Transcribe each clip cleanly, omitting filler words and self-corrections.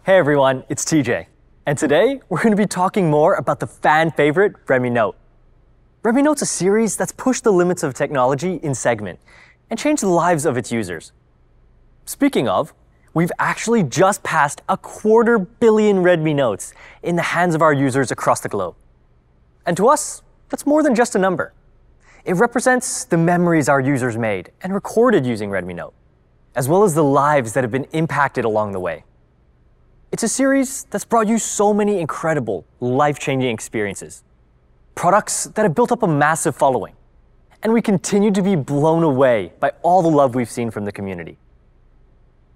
Hey everyone, it's TJ. And today, we're going to be talking more about the fan favorite Redmi Note. Redmi Note's a series that's pushed the limits of technology in segment and changed the lives of its users. Speaking of, we've actually just passed 250 million Redmi Notes in the hands of our users across the globe. And to us, that's more than just a number. It represents the memories our users made and recorded using Redmi Note, as well as the lives that have been impacted along the way. It's a series that's brought you so many incredible, life-changing experiences, products that have built up a massive following, and we continue to be blown away by all the love we've seen from the community.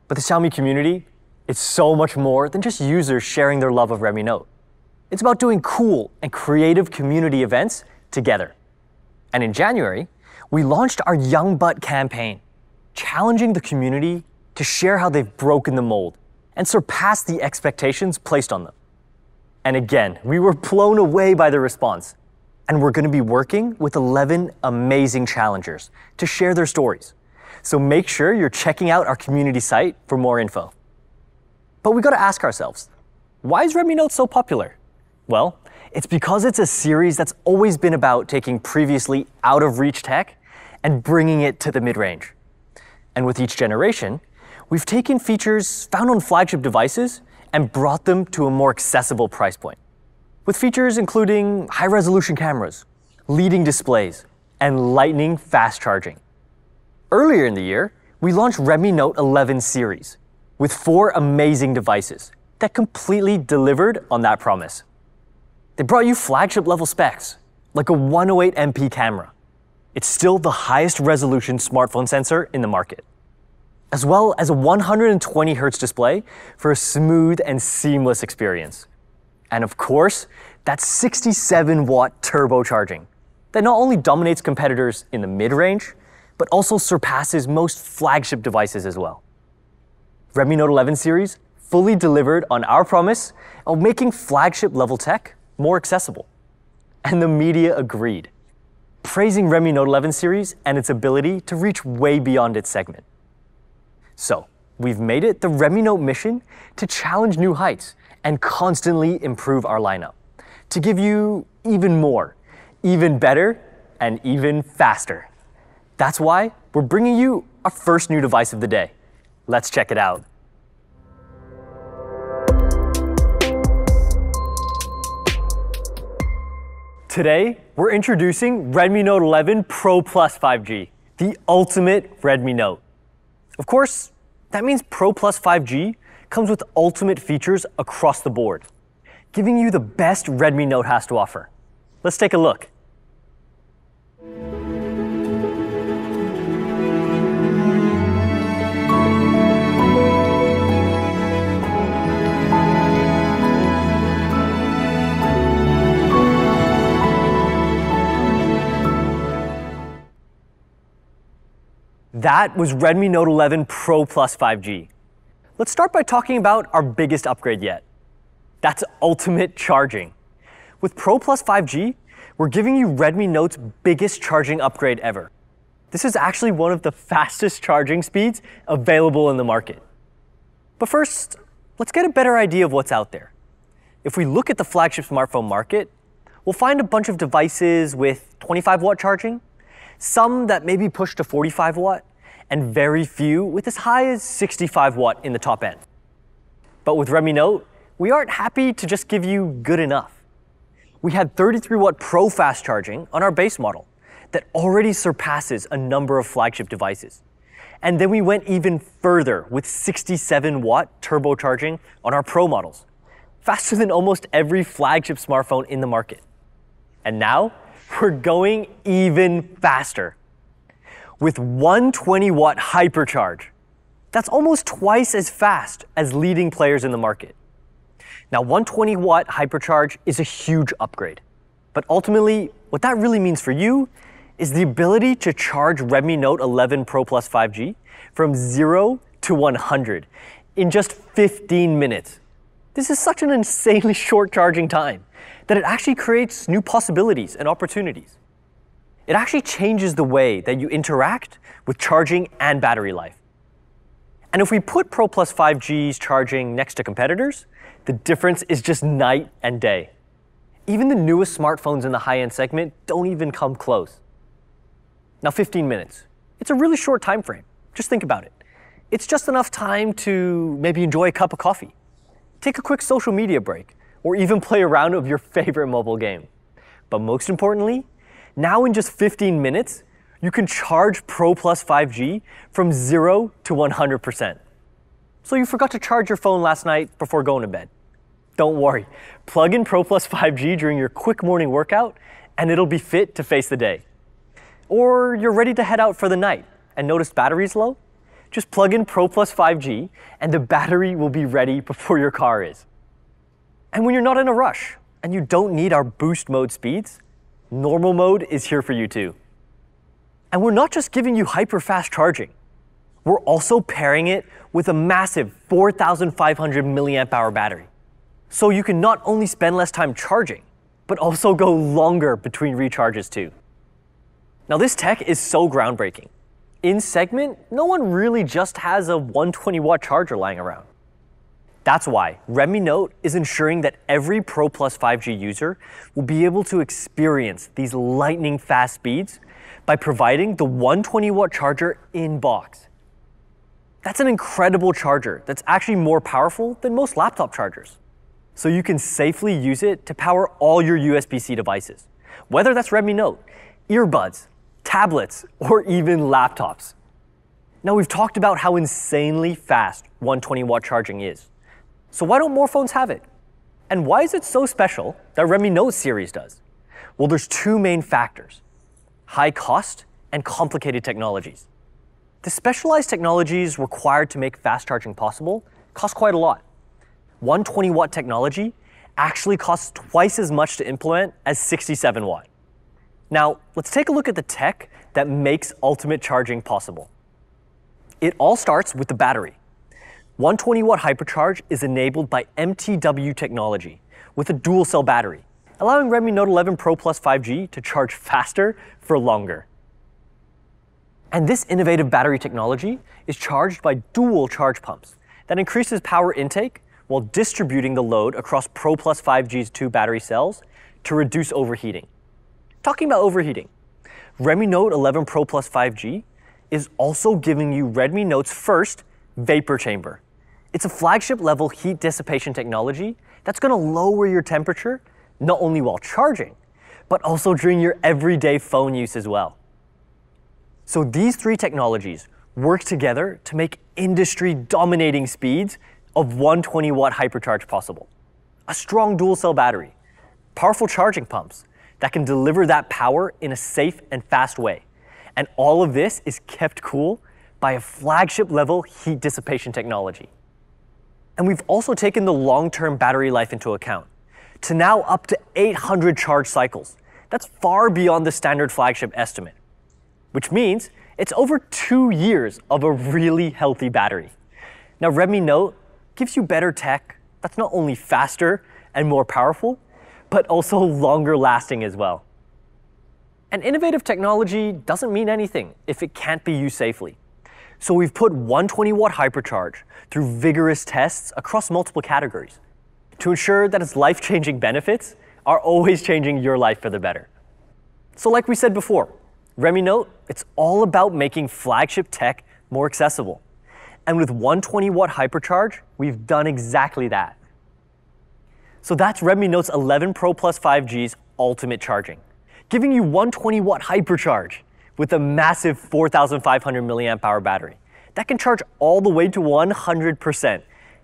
But the Xiaomi community is so much more than just users sharing their love of Redmi Note. It's about doing cool and creative community events together. And in January, we launched our Young Butt campaign, challenging the community to share how they've broken the mold and surpassed the expectations placed on them. And again, we were blown away by the response. And we're going to be working with 11 amazing challengers to share their stories. So make sure you're checking out our community site for more info. But we got to ask ourselves, why is Redmi Note so popular? Well, it's because it's a series that's always been about taking previously out-of-reach tech and bringing it to the mid-range. And with each generation, we've taken features found on flagship devices and brought them to a more accessible price point, with features including high-resolution cameras, leading displays, and lightning fast charging. Earlier in the year, we launched Redmi Note 11 series, with 4 amazing devices that completely delivered on that promise. They brought you flagship-level specs, like a 108MP camera. It's still the highest resolution smartphone sensor in the market, as well as a 120Hz display for a smooth and seamless experience. And of course, that 67-watt turbocharging that not only dominates competitors in the mid-range, but also surpasses most flagship devices as well. Redmi Note 11 series fully delivered on our promise of making flagship-level tech more accessible. And the media agreed, praising Redmi Note 11 series and its ability to reach way beyond its segment. So, we've made it the Redmi Note mission to challenge new heights and constantly improve our lineup, to give you even more, even better, and even faster. That's why we're bringing you our first new device of the day. Let's check it out. Today, we're introducing Redmi Note 11 Pro Plus 5G, the ultimate Redmi Note. Of course, that means Pro Plus 5G comes with ultimate features across the board, giving you the best Redmi Note has to offer. Let's take a look. That was Redmi Note 11 Pro Plus 5G. Let's start by talking about our biggest upgrade yet. That's ultimate charging. With Pro Plus 5G, we're giving you Redmi Note's biggest charging upgrade ever. This is actually one of the fastest charging speeds available in the market. But first, let's get a better idea of what's out there. If we look at the flagship smartphone market, we'll find a bunch of devices with 25-watt charging, some that may be pushed to 45-watt, and very few with as high as 65-watt in the top end. But with Redmi Note, we aren't happy to just give you good enough. We had 33-watt Pro fast charging on our base model that already surpasses a number of flagship devices. And then we went even further with 67-watt turbocharging on our Pro models, faster than almost every flagship smartphone in the market. And now, we're going even faster. With 120-watt HyperCharge. That's almost twice as fast as leading players in the market. Now, 120-watt HyperCharge is a huge upgrade. But ultimately, what that really means for you is the ability to charge Redmi Note 11 Pro Plus 5G from 0 to 100 in just 15 minutes. This is such an insanely short charging time that it actually creates new possibilities and opportunities. It actually changes the way that you interact with charging and battery life. And if we put Pro Plus 5G's charging next to competitors, the difference is just night and day. Even the newest smartphones in the high-end segment don't even come close. Now 15 minutes. It's a really short time frame. Just think about it. It's just enough time to maybe enjoy a cup of coffee, take a quick social media break, or even play a round of your favorite mobile game. But most importantly, now in just 15 minutes, you can charge Pro Plus 5G from 0 to 100%. So you forgot to charge your phone last night before going to bed. Don't worry, plug in Pro Plus 5G during your quick morning workout and it'll be fit to face the day. Or you're ready to head out for the night and notice battery's low? Just plug in Pro Plus 5G and the battery will be ready before your car is. And when you're not in a rush and you don't need our boost mode speeds, normal mode is here for you too. And we're not just giving you hyper fast charging. We're also pairing it with a massive 4,500 milliamp hour battery. So you can not only spend less time charging, but also go longer between recharges too. Now this tech is so groundbreaking. In segment, no one really just has a 120 watt charger lying around. That's why Redmi Note is ensuring that every Pro Plus 5G user will be able to experience these lightning fast speeds by providing the 120 watt charger in box. That's an incredible charger that's actually more powerful than most laptop chargers. So you can safely use it to power all your USB-C devices, whether that's Redmi Note, earbuds, tablets, or even laptops. Now we've talked about how insanely fast 120 watt charging is. So why don't more phones have it? And why is it so special that Redmi Note series does? Well, there's two main factors: high cost and complicated technologies. The specialized technologies required to make fast charging possible cost quite a lot. 120 watt technology actually costs twice as much to implement as 67 watt. Now, let's take a look at the tech that makes ultimate charging possible. It all starts with the battery. 120 watt HyperCharge is enabled by MTW technology with a dual cell battery, allowing Redmi Note 11 Pro Plus 5G to charge faster for longer. And this innovative battery technology is charged by dual charge pumps that increases power intake while distributing the load across Pro Plus 5G's two battery cells to reduce overheating. Talking about overheating, Redmi Note 11 Pro Plus 5G is also giving you Redmi Note's first vapor chamber. It's a flagship level heat dissipation technology that's going to lower your temperature not only while charging, but also during your everyday phone use as well. So these three technologies work together to make industry-dominating speeds of 120 watt HyperCharge possible. A strong dual cell battery, powerful charging pumps that can deliver that power in a safe and fast way. And all of this is kept cool by a flagship level heat dissipation technology. And we've also taken the long-term battery life into account to now up to 800 charge cycles. That's far beyond the standard flagship estimate, which means it's over 2 years of a really healthy battery. Now Redmi Note gives you better tech that's not only faster and more powerful, but also longer lasting as well. And innovative technology doesn't mean anything if it can't be used safely. So we've put 120 watt HyperCharge through vigorous tests across multiple categories to ensure that its life-changing benefits are always changing your life for the better. So like we said before, Redmi Note, it's all about making flagship tech more accessible. And with 120 watt HyperCharge, we've done exactly that. So that's Redmi Note's 11 Pro Plus 5G's ultimate charging, giving you 120 watt HyperCharge with a massive 4,500 milliamp hour battery that can charge all the way to 100%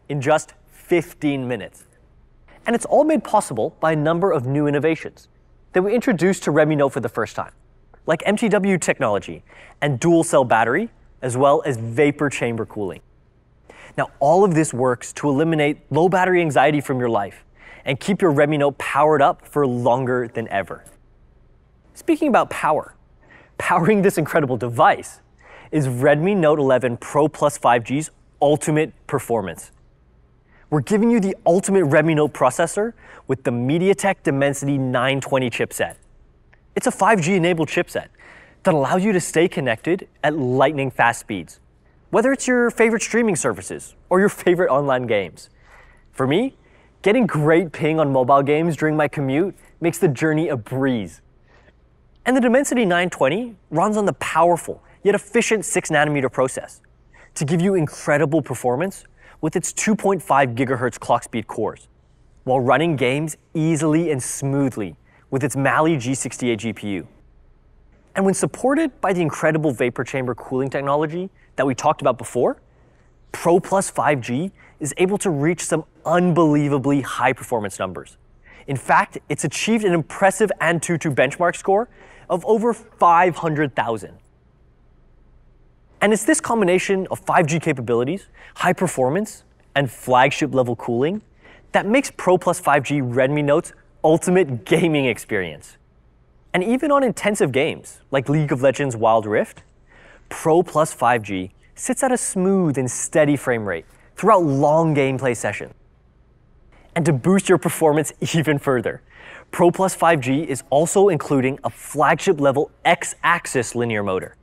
in just 15 minutes. And it's all made possible by a number of new innovations that we introduced to Redmi Note for the first time, like MTW technology and dual cell battery, as well as vapor chamber cooling. Now, all of this works to eliminate low battery anxiety from your life and keep your Redmi Note powered up for longer than ever. Speaking about power, powering this incredible device is Redmi Note 11 Pro Plus 5G's ultimate performance. We're giving you the ultimate Redmi Note processor with the MediaTek Dimensity 920 chipset. It's a 5G-enabled chipset that allows you to stay connected at lightning fast speeds, whether it's your favorite streaming services or your favorite online games. For me, getting great ping on mobile games during my commute makes the journey a breeze. And the Dimensity 920 runs on the powerful yet efficient 6nm process to give you incredible performance with its 2.5 GHz clock speed cores, while running games easily and smoothly with its Mali G68 GPU. And when supported by the incredible vapor chamber cooling technology that we talked about before, Pro Plus 5G is able to reach some unbelievably high performance numbers. In fact, it's achieved an impressive Antutu benchmark score of over 500,000. And it's this combination of 5G capabilities, high performance, and flagship level cooling that makes Pro Plus 5G Redmi Note's ultimate gaming experience. And even on intensive games like League of Legends Wild Rift, Pro Plus 5G sits at a smooth and steady frame rate throughout long gameplay sessions. And to boost your performance even further, Pro Plus 5G is also including a flagship level X-axis linear motor.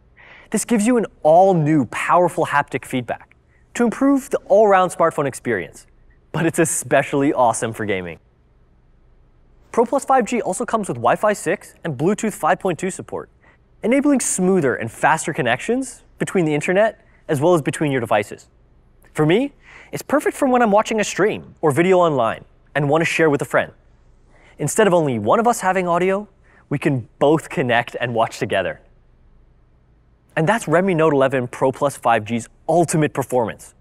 This gives you an all-new powerful haptic feedback to improve the all-round smartphone experience, but it's especially awesome for gaming. Pro Plus 5G also comes with Wi-Fi 6 and Bluetooth 5.2 support, enabling smoother and faster connections between the internet as well as between your devices. For me, it's perfect for when I'm watching a stream or video online and want to share with a friend. Instead of only one of us having audio, we can both connect and watch together. And that's Redmi Note 11 Pro Plus 5G's ultimate performance,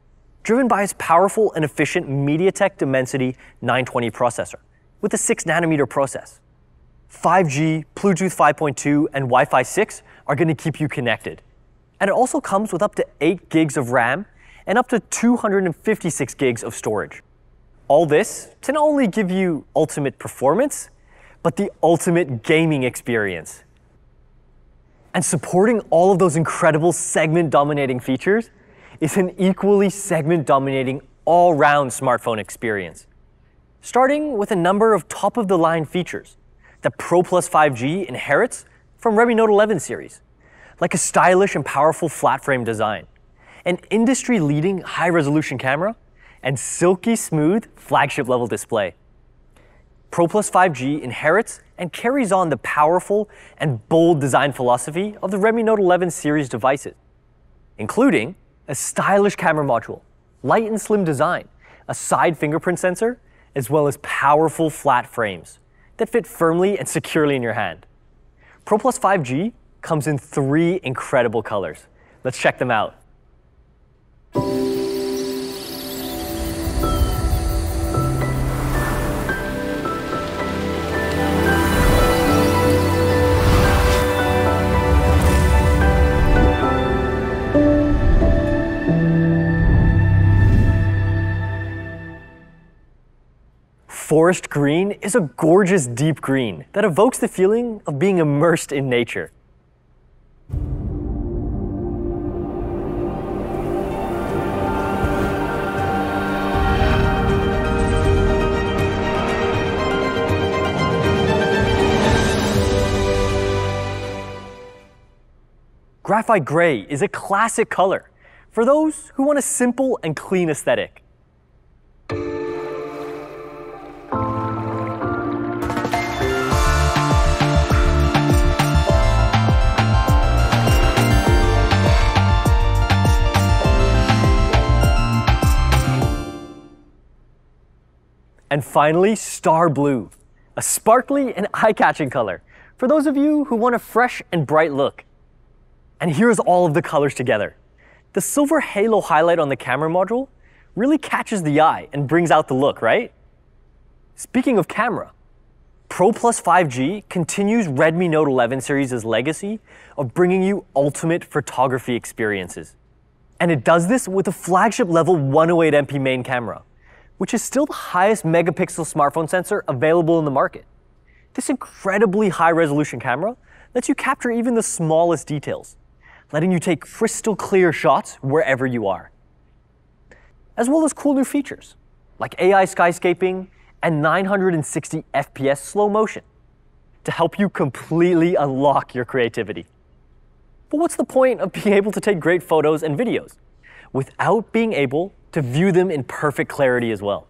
driven by its powerful and efficient MediaTek Dimensity 920 processor with a 6nm process. 5G, Bluetooth 5.2, and Wi-Fi 6 are going to keep you connected. And it also comes with up to 8 gigs of RAM and up to 256 gigs of storage. All this to not only give you ultimate performance, but the ultimate gaming experience. And supporting all of those incredible segment-dominating features is an equally segment-dominating all-round smartphone experience. Starting with a number of top-of-the-line features that Pro Plus 5G inherits from Redmi Note 11 series, like a stylish and powerful flat-frame design, an industry-leading high-resolution camera, and silky smooth flagship-level display. Pro Plus 5G inherits and carries on the powerful and bold design philosophy of the Redmi Note 11 series devices, including a stylish camera module, light and slim design, a side fingerprint sensor, as well as powerful flat frames that fit firmly and securely in your hand. Pro Plus 5G comes in 3 incredible colors. Let's check them out. Forest green is a gorgeous deep green that evokes the feeling of being immersed in nature. Graphite gray is a classic color for those who want a simple and clean aesthetic. And finally, Star Blue, a sparkly and eye-catching color for those of you who want a fresh and bright look. And here's all of the colors together. The silver halo highlight on the camera module really catches the eye and brings out the look, right? Speaking of camera, Pro Plus 5G continues Redmi Note 11 series' legacy of bringing you ultimate photography experiences. And it does this with a flagship level 108MP main camera, which is still the highest megapixel smartphone sensor available in the market. This incredibly high-resolution camera lets you capture even the smallest details, letting you take crystal clear shots wherever you are. As well as cool new features, like AI skyscaping and 960 FPS slow motion, to help you completely unlock your creativity. But what's the point of being able to take great photos and videos without being able to view them in perfect clarity as well.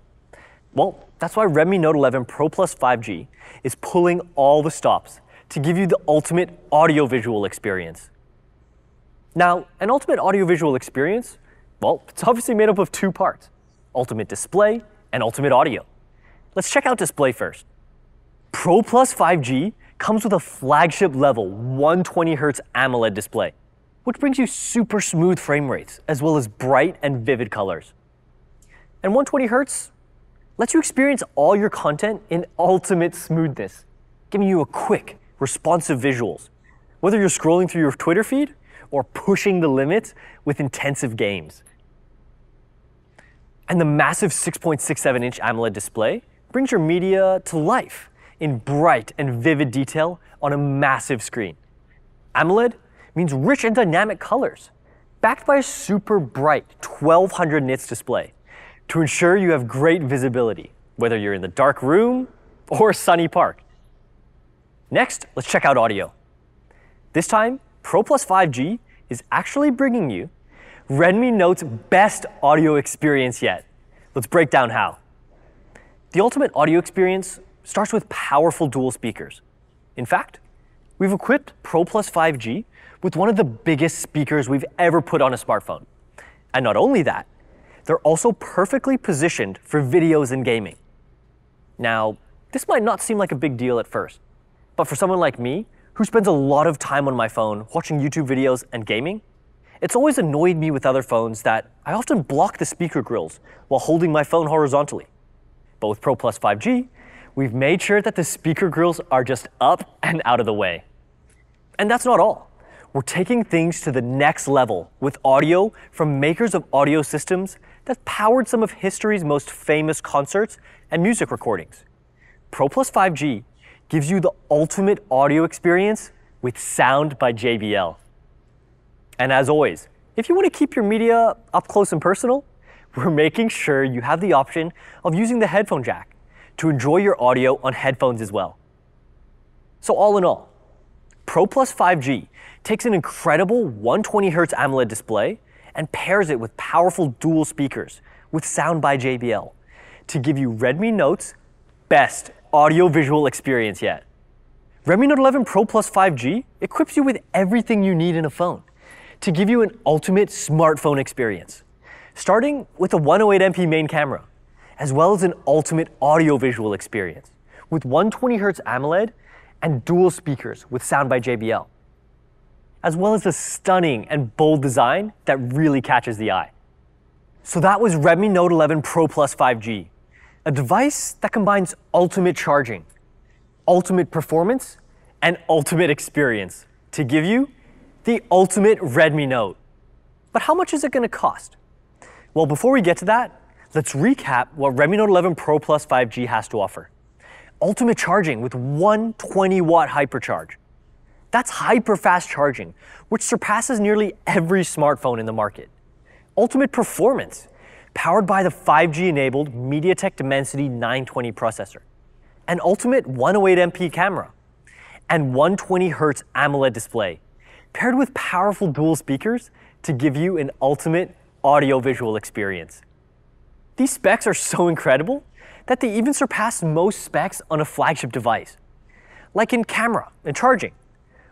Well, that's why Redmi Note 11 Pro Plus 5G is pulling all the stops to give you the ultimate audio-visual experience. Now, an ultimate audio-visual experience, well, it's obviously made up of two parts, ultimate display and ultimate audio. Let's check out display first. Pro Plus 5G comes with a flagship level 120Hz AMOLED display, which brings you super smooth frame rates as well as bright and vivid colors. And 120Hz lets you experience all your content in ultimate smoothness, giving you a quick, responsive visuals, whether you're scrolling through your Twitter feed or pushing the limits with intensive games. And the massive 6.67-inch AMOLED display brings your media to life in bright and vivid detail on a massive screen. AMOLED means rich and dynamic colors, backed by a super bright 1200 nits display to ensure you have great visibility, whether you're in the dark room or a sunny park. Next, let's check out audio. This time, Pro Plus 5G is actually bringing you Redmi Note's best audio experience yet. Let's break down how. The ultimate audio experience starts with powerful dual speakers. In fact, we've equipped Pro Plus 5G with one of the biggest speakers we've ever put on a smartphone. And not only that, they're also perfectly positioned for videos and gaming. Now, this might not seem like a big deal at first, but for someone like me, who spends a lot of time on my phone watching YouTube videos and gaming, it's always annoyed me with other phones that I often block the speaker grills while holding my phone horizontally. But with Pro Plus 5G, we've made sure that the speaker grills are just up and out of the way. And that's not all. We're taking things to the next level with audio from makers of audio systems that powered some of history's most famous concerts and music recordings. Pro Plus 5G gives you the ultimate audio experience with sound by JBL. And as always, if you want to keep your media up close and personal, we're making sure you have the option of using the headphone jack to enjoy your audio on headphones as well. So all in all, Pro Plus 5G takes an incredible 120Hz AMOLED display and pairs it with powerful dual speakers with sound by JBL to give you Redmi Note's best audio-visual experience yet. Redmi Note 11 Pro Plus 5G equips you with everything you need in a phone to give you an ultimate smartphone experience, starting with a 108MP main camera, as well as an ultimate audio-visual experience with 120Hz AMOLED and dual speakers with sound by JBL, as well as a stunning and bold design that really catches the eye. So that was Redmi Note 11 Pro Plus 5G, a device that combines ultimate charging, ultimate performance, and ultimate experience to give you the ultimate Redmi Note. But how much is it going to cost? Well, before we get to that, let's recap what Redmi Note 11 Pro Plus 5G has to offer. Ultimate charging with 120-watt HyperCharge. That's hyper-fast charging, which surpasses nearly every smartphone in the market. Ultimate performance, powered by the 5G-enabled MediaTek Dimensity 920 processor. An ultimate 108MP camera. And 120Hz AMOLED display, paired with powerful dual speakers to give you an ultimate audio-visual experience. These specs are so incredible that they even surpass most specs on a flagship device, like in camera and charging,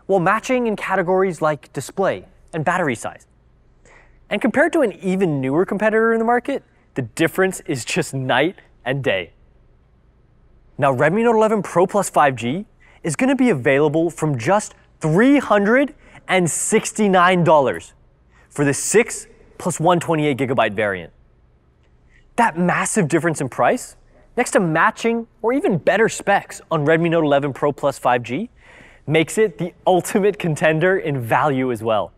while matching in categories like display and battery size. And compared to an even newer competitor in the market, the difference is just night and day. Now, Redmi Note 11 Pro Plus 5G is going to be available from just $369 for the 6 plus 128GB variant. That massive difference in price, next to matching or even better specs on Redmi Note 11 Pro Plus 5G, makes it the ultimate contender in value as well.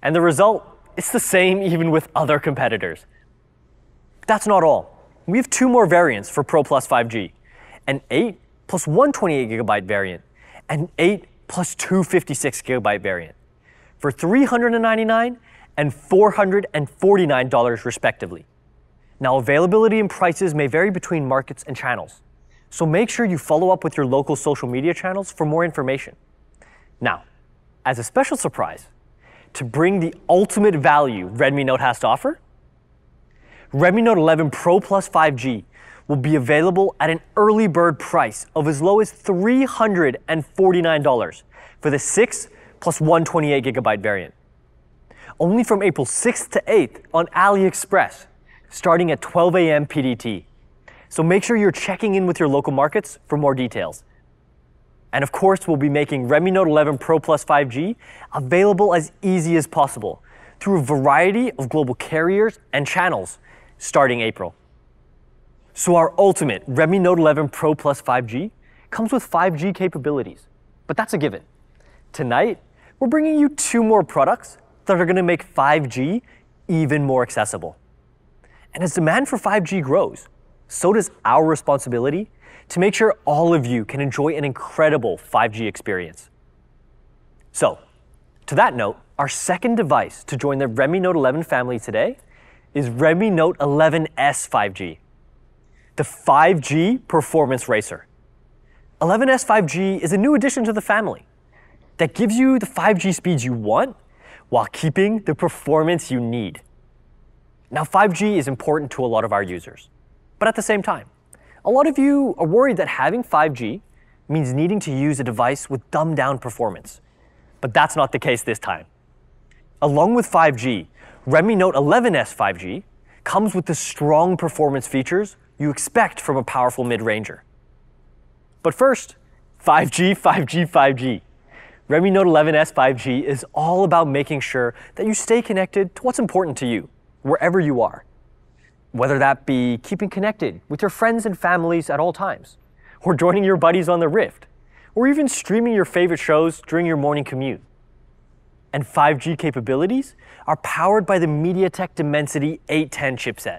And the result, it's the same even with other competitors. That's not all. We have two more variants for Pro Plus 5G, an 8 plus 128GB variant, and 8 plus 256GB variant, for $399 and $449 respectively. Now, availability and prices may vary between markets and channels, so make sure you follow up with your local social media channels for more information. Now, as a special surprise, to bring the ultimate value Redmi Note has to offer? Redmi Note 11 Pro Plus 5G will be available at an early bird price of as low as $349 for the 6 plus 128GB variant. Only from April 6th to 8th on AliExpress, starting at 12 a.m. PDT. So make sure you're checking in with your local markets for more details. And of course, we'll be making Redmi Note 11 Pro Plus 5G available as easy as possible through a variety of global carriers and channels starting April. So our ultimate Redmi Note 11 Pro Plus 5G comes with 5G capabilities, but that's a given. Tonight, we're bringing you 2 more products that are going to make 5G even more accessible. And as demand for 5G grows, so does our responsibility to make sure all of you can enjoy an incredible 5G experience. So, to that note, our second device to join the Redmi Note 11 family today is Redmi Note 11S 5G, the 5G performance racer. 11S 5G is a new addition to the family that gives you the 5G speeds you want while keeping the performance you need. Now, 5G is important to a lot of our users, but at the same time, a lot of you are worried that having 5G means needing to use a device with dumbed down performance. But that's not the case this time. Along with 5G, Redmi Note 11S 5G comes with the strong performance features you expect from a powerful mid-ranger. But first, 5G, 5G, 5G. Redmi Note 11S 5G is all about making sure that you stay connected to what's important to you, wherever you are. Whether that be keeping connected with your friends and families at all times, or joining your buddies on the Rift, or even streaming your favorite shows during your morning commute. And 5G capabilities are powered by the MediaTek Dimensity 810 chipset.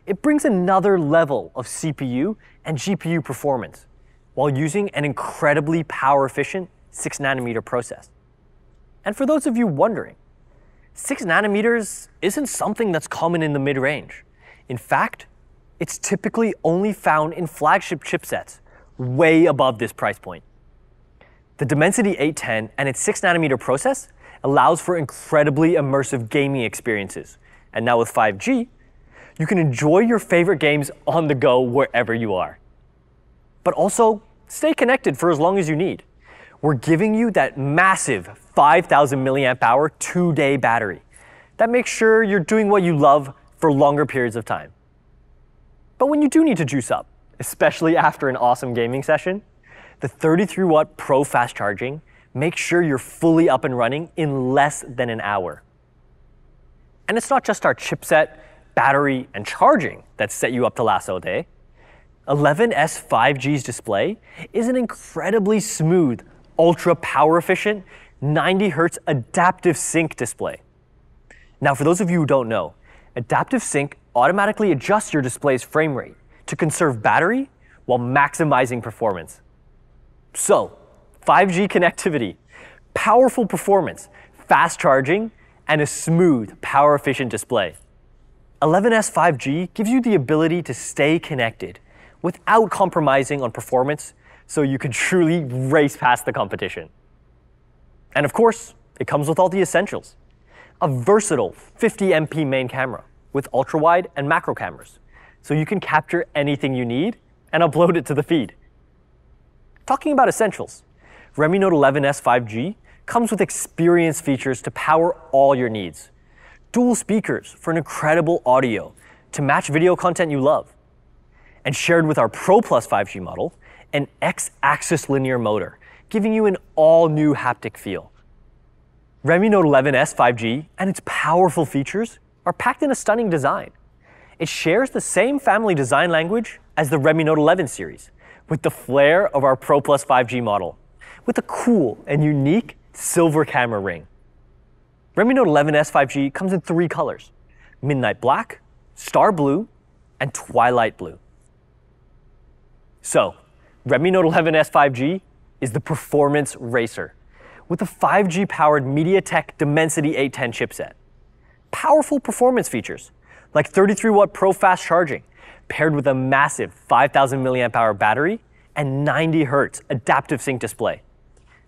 It brings another level of CPU and GPU performance while using an incredibly power-efficient 6nm process. And for those of you wondering, 6nm isn't something that's common in the mid-range. In fact, it's typically only found in flagship chipsets way above this price point. The Dimensity 810 and its 6nm process allows for incredibly immersive gaming experiences. And now with 5G, you can enjoy your favorite games on the go wherever you are. But also, stay connected for as long as you need. We're giving you that massive 5,000 milliamp hour 2-day battery that makes sure you're doing what you love for longer periods of time. But when you do need to juice up, especially after an awesome gaming session, the 33-watt Pro fast charging makes sure you're fully up and running in less than an hour. And it's not just our chipset, battery, and charging that set you up to last all day. 11S 5G's display is an incredibly smooth, ultra power efficient 90 Hz adaptive sync display. Now, for those of you who don't know, adaptive sync automatically adjusts your display's frame rate to conserve battery while maximizing performance. So, 5G connectivity, powerful performance, fast charging, and a smooth, power-efficient display. 11S 5G gives you the ability to stay connected without compromising on performance, so you can truly race past the competition. And of course, it comes with all the essentials. A versatile 50MP main camera with ultra-wide and macro cameras, so you can capture anything you need and upload it to the feed. Talking about essentials, Redmi Note 11S 5G comes with experience features to power all your needs. Dual speakers for an incredible audio to match video content you love. And shared with our Pro Plus 5G model, an X-axis linear motor, giving you an all-new haptic feel. Redmi Note 11S 5G and its powerful features are packed in a stunning design. It shares the same family design language as the Redmi Note 11 series, with the flair of our Pro Plus 5G model, with a cool and unique silver camera ring. Redmi Note 11S 5G comes in 3 colors: midnight black, star blue, and twilight blue. So, Redmi Note 11S 5G is the performance racer with a 5G-powered MediaTek Dimensity 810 chipset. Powerful performance features like 33-watt Pro fast charging paired with a massive 5,000 mAh battery and 90 Hz adaptive sync display,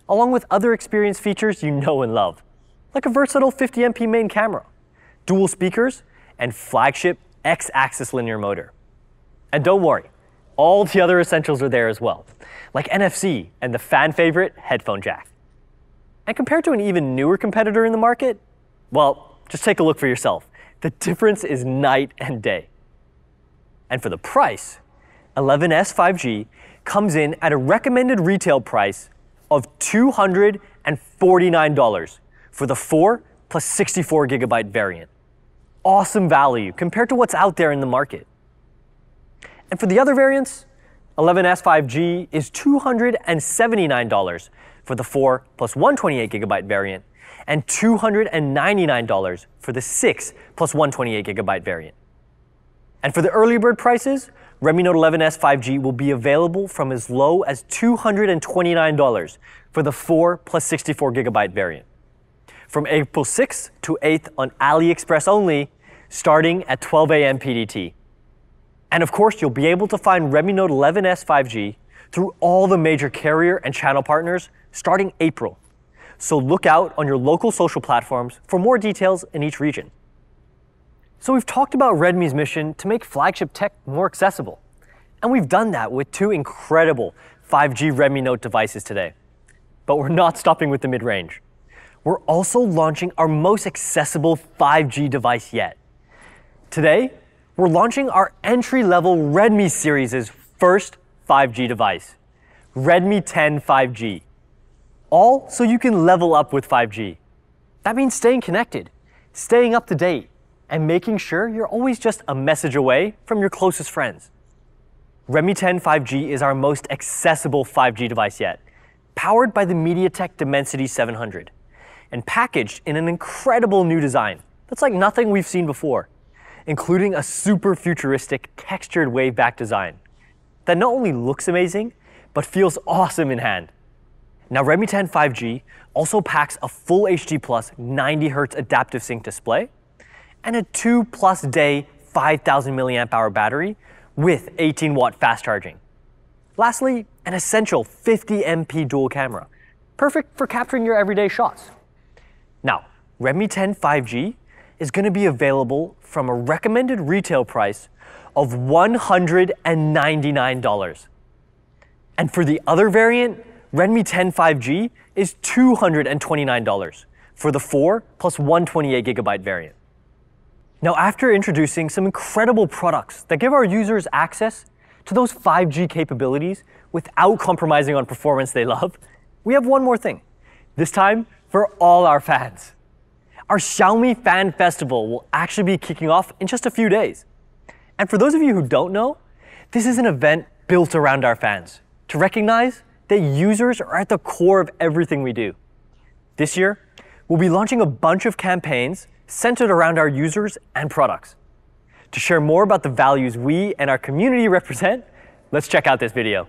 along with other experience features you know and love, like a versatile 50MP main camera, dual speakers, and flagship X-axis linear motor. And don't worry, all the other essentials are there as well, like NFC and the fan favorite headphone jack. And compared to an even newer competitor in the market, well, just take a look for yourself. The difference is night and day. And for the price, 11S 5G comes in at a recommended retail price of $249 for the 4 plus 64GB variant. Awesome value compared to what's out there in the market. And for the other variants, 11S 5G is $279 for the 4 plus 128GB variant and $299 for the 6 plus 128GB variant. And for the early bird prices, Redmi Note 11S 5G will be available from as low as $229 for the 4 plus 64GB variant. From April 6th to 8th on AliExpress only, starting at 12 a.m. PDT. And of course, you'll be able to find Redmi Note 11S 5G through all the major carrier and channel partners starting April. So look out on your local social platforms for more details in each region. So we've talked about Redmi's mission to make flagship tech more accessible. And we've done that with two incredible 5G Redmi Note devices today. But we're not stopping with the mid-range. We're also launching our most accessible 5G device yet. Today, we're launching our entry-level Redmi series' first 5G device, Redmi 10 5G. All so you can level up with 5G. That means staying connected, staying up to date, and making sure you're always just a message away from your closest friends. Redmi 10 5G is our most accessible 5G device yet, powered by the MediaTek Dimensity 700, and packaged in an incredible new design that's like nothing we've seen before, including a super futuristic textured wave-back design that not only looks amazing, but feels awesome in hand. Now, Redmi 10 5G also packs a full HD Plus 90Hz adaptive sync display and a 2+ day 5,000 mAh battery with 18-watt fast charging. Lastly, an essential 50MP dual camera, perfect for capturing your everyday shots. Now, Redmi 10 5G is going to be available from a recommended retail price of $199. And for the other variant, Redmi 10 5G is $229 for the 4 plus 128GB variant. Now, after introducing some incredible products that give our users access to those 5G capabilities without compromising on performance they love, we have one more thing, this time for all our fans. Our Xiaomi Fan Festival will actually be kicking off in just a few days. And for those of you who don't know, this is an event built around our fans to recognize that users are at the core of everything we do. This year, we'll be launching a bunch of campaigns centered around our users and products. To share more about the values we and our community represent, let's check out this video.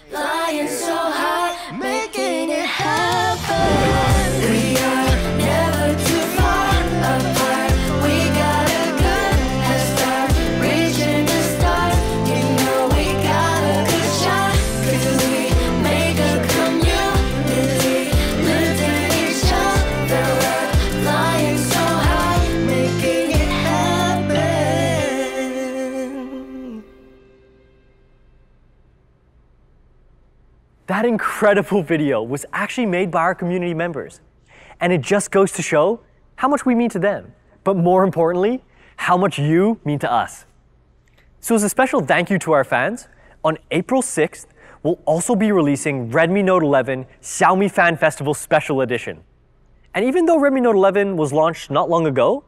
Flying so high, making it happen. We are never too far apart. We got a good head start, reaching the start. You know we got a good shot, 'cause we make a community, lifting each other up. Flying so high, making it happen. That incredible video was actually made by our community members. And it just goes to show how much we mean to them, but more importantly, how much you mean to us. So as a special thank you to our fans, on April 6th, we'll also be releasing Redmi Note 11 Xiaomi Fan Festival Special Edition. And even though Redmi Note 11 was launched not long ago,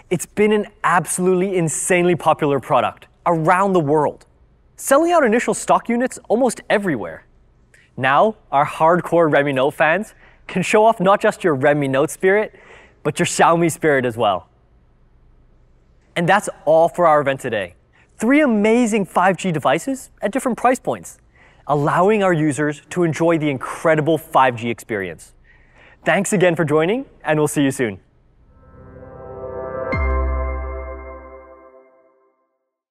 it's been an absolutely insanely popular product around the world, selling out initial stock units almost everywhere. Now, our hardcore Redmi Note fans can show off not just your Redmi Note spirit, but your Xiaomi spirit as well. And that's all for our event today. 3 amazing 5G devices at different price points, allowing our users to enjoy the incredible 5G experience. Thanks again for joining, and we'll see you soon.